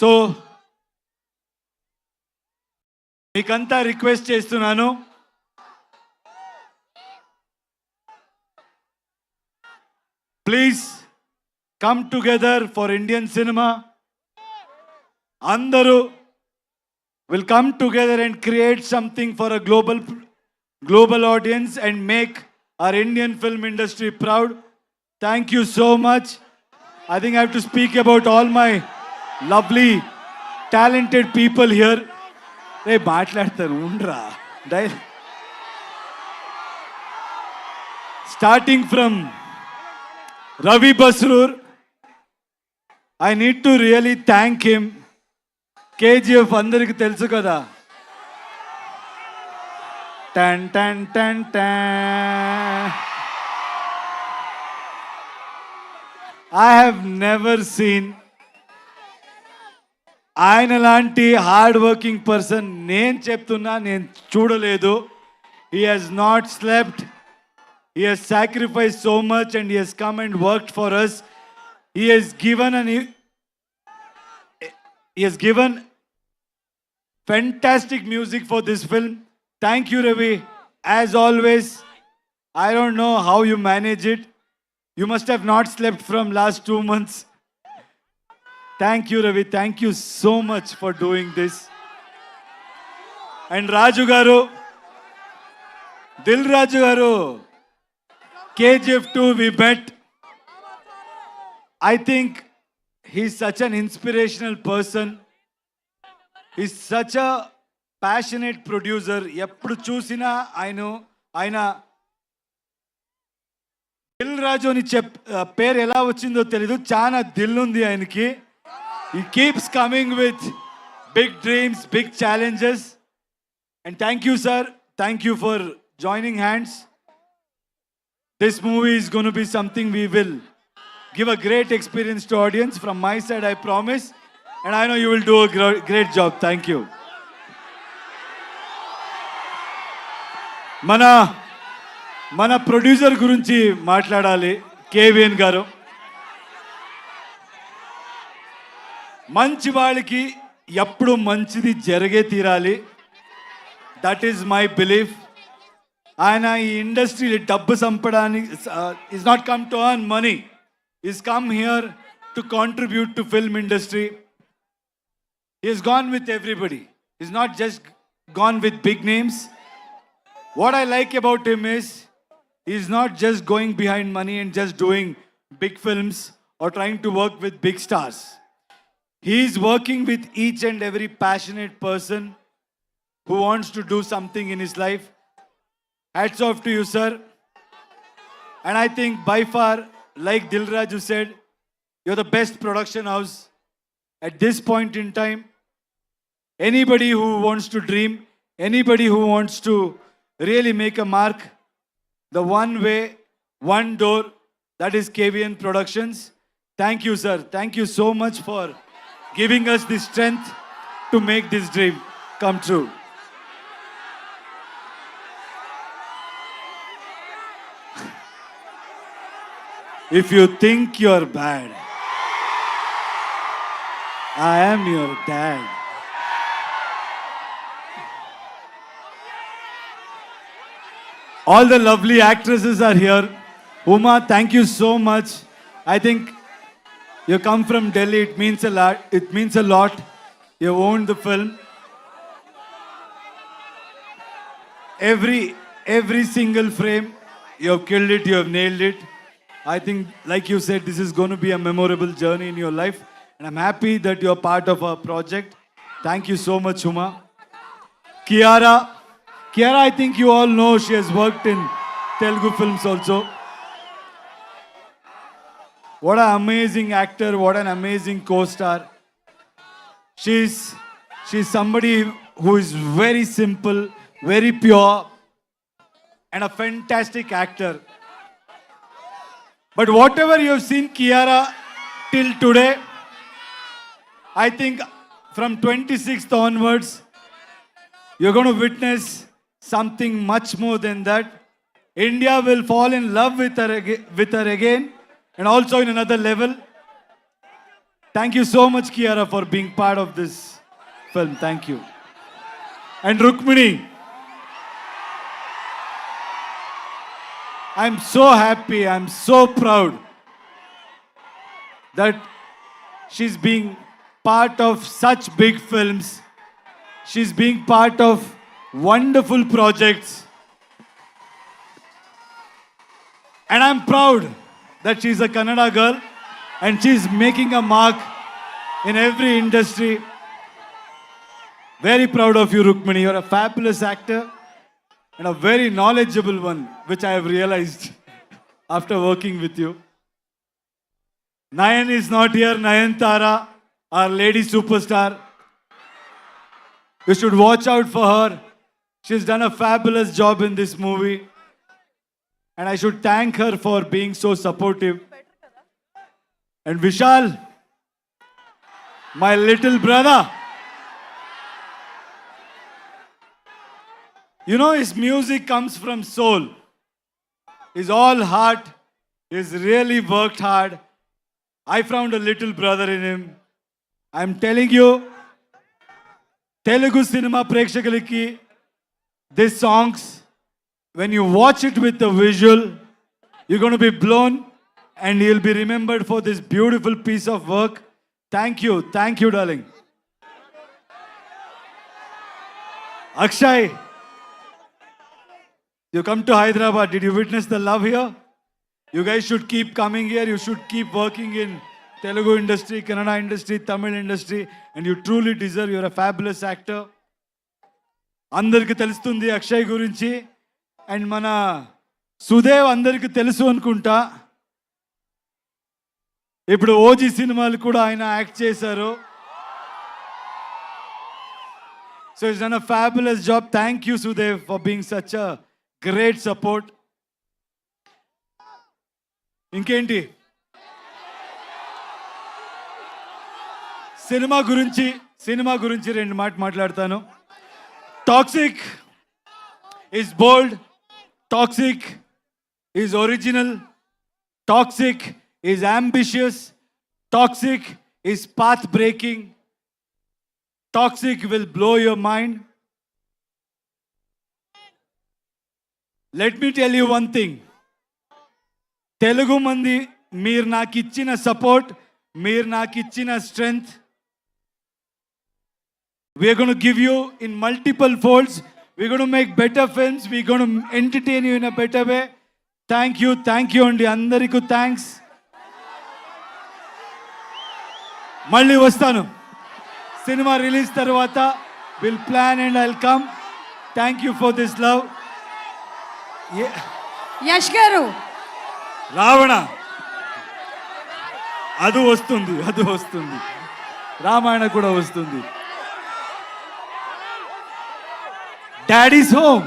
So మీకంతా request చేస్తున్నాను, please come together for Indian cinema. అందరూ will come together and create something for a global audience and make our Indian film industry proud. Thank you so much. I think I have to speak about all my lovely talented people here. Hey, maatladtaru undra. Starting from Ravi Basrur, I need to really thank him. KGF అందరికి తెలుసు కదా. టన్ టన్ టన్ టన్. I have never seen ఆయన లాంటి hard working person నేను చెప్తున్నా, నేను చూడలేదు. He has not slept, he has sacrifice so much and he has come and worked for us. He has given fantastic music for this film. Thank you, Ravi. As always, I don't know how you manage it. You must have not slept from last 2 months. Thank you, Ravi. Thank you so much for doing this. And Raju garu, Dil Raju garu, KGF 2 we met. I think he's such an inspirational person. He's such a passionate producer. ఎప్పుడు చూసినా ఆయన దిల్ రాజు అని పేరు ఎలా వచ్చిందో తెలీదు, చాలా దిల్ ఉంది ఆయనకి. He keeps coming with big dreams, big challenges. And thank you, sir. Thank you for joining hands. This movie is going to be something we will give a great experience to audience. From my side, I promise. And I know you will do a great job. Thank you. మన producer గురించి మాట్లాడాలి. KVN గారు మంచి వాళ్ళకి ఎప్పుడు మంచిది జరిగే తీరాలి. That is my belief. ఆయన ఈ ఇండస్ట్రీ డబ్బు సంపడానికి is not come to earn money. He's come here to contribute to film industry. He's gone with everybody. He's not just gone with big names. What I like about him is he's not just going behind money and just doing big films or trying to work with big stars. He's working with each and every passionate person who wants to do something in his life. Hats off to you, sir. And I think by far, like Dil Raju said, you're the best production house at this point in time. Anybody who wants to dream, anybody who wants to really make a mark, the one way, one door, that is KVN Productions. Thank you, sir. Thank you so much for giving us the strength to make this dream come true. If you think you're bad, I am your dad. All the lovely actresses are here. Uma, thank you so much. I think you come from Delhi. It means a lot. It means a lot. You owned the film. Every single frame, you have killed it. You have nailed it. I think, like you said, this is going to be a memorable journey in your life. And I'm happy that you're part of our project. Thank you so much, Uma. Kiara, I think you all know she has worked in Telugu films also. What an amazing actor, what an amazing co-star. She's somebody who is very simple, very pure, and a fantastic actor. But whatever you have seen Kiara till today, I think from 26th onwards, you're going to witness something much more than that. India will fall in love with her again, and also in another level. Thank you so much, Kiara, for being part of this film. Thank you. And Rukmini, I'm so happy, I'm so proud that she's being part of such big films. She's being part of wonderful projects. And I'm proud that she's a Kannada girl and she's making a mark in every industry. Very proud of you, Rukmini. You're a fabulous actor and a very knowledgeable one, which I have realized after working with you. Nayan is not here. Nayantara, our lady superstar. You should watch out for her. She's done a fabulous job in this movie. And I should thank her for being so supportive. And Vishal, my little brother. You know, his music comes from soul. He's all heart. He's really worked hard. I found a little brother in him. I'm telling you, Telugu cinema prekshakaliki, these songs, when you watch it with the visual, you're going to be blown and you'll be remembered for this beautiful piece of work. Thank you, darling. Akshay, you come to Hyderabad. Did you witness the love here? You guys should keep coming here. You should keep working in Telugu industry, Kannada industry, Tamil industry, and you truly deserve. You're a fabulous actor. అందరికి తెలుస్తుంది అక్షయ్ గురించి and మన సుదేవ్ అందరికి తెలుసు అనుకుంటా. ఇప్పుడు OG సినిమాలు కూడా ఆయన యాక్ట్ చేశారు. So it's done a fabulous job. Thank you Sudev for being such a great support. ఇంకేంటి సినిమా గురించి రెండు మాట్లాడతాను. Toxic is bold, toxic is original, toxic is ambitious, toxic is path breaking, toxic will blow your mind. Let me tell you one thing. Telugu మంది మీరు నాకు ఇచ్చిన support, మీరు నాకు ఇచ్చిన strength, we're going to give you in multiple folds. We're going to make better films. We're going to entertain you in a better way. Thank you అండి అందరికీ thanks. మళ్ళీ వస్తాను సినిమా రిలీజ్ తర్వాత. Will plan and I'll come. Thank you for this love. Yash garu, Ravana అది వస్తుంది, రామాయణ కూడా వస్తుంది. Daddy's home.